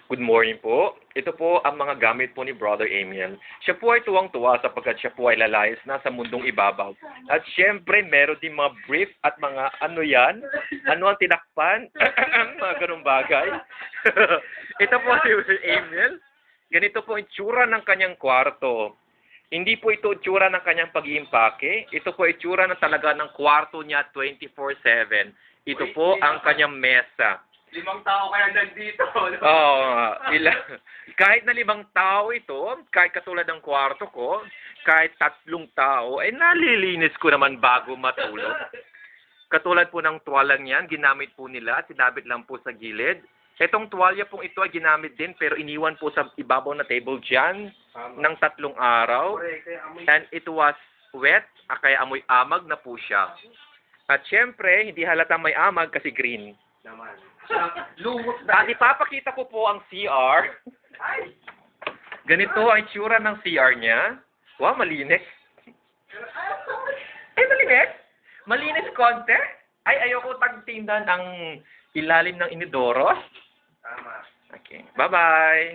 Good morning po. Ito po ang mga gamit po ni Brother Emil. Siya po ay tuwang-tuwa sapagkat siya po ay lalayas na sa mundong ibabaw. At syempre, meron din mga brief at mga ano yan? Ano ang tinakpan? Mga ganung bagay. Ito po si Brother Emil. Ganito po ang itsura ng kanyang kwarto. Hindi po ito itsura ng kanyang pag-iimpake. Ito po itsura ng talaga ng kwarto niya 24/7. Ito po ang kanyang mesa. 5 tao kaya nandito. Oo, kahit na 5 tao ito, kahit katulad ng kwarto ko, kahit 3 tao, eh nalilinis ko naman bago matulog. Katulad po ng tuwalang yan, ginamit po nila, sinabit lang po sa gilid. Itong tuwalya pong ito ay ginamit din, pero iniwan po sa ibabaw na table dyan ng 3 araw. And it was wet, kaya amoy amag na po siya. At syempre, hindi halata may amag kasi green. Naman. Lumot na. At ipapakita ko po ang CR. Ganito ang itsura ng CR niya. Wow, malinis. Ay, malinis? Malinis konti? Ay, ayoko tagtindan ang ilalim ng inidoro. Tama. Okay. Bye-bye.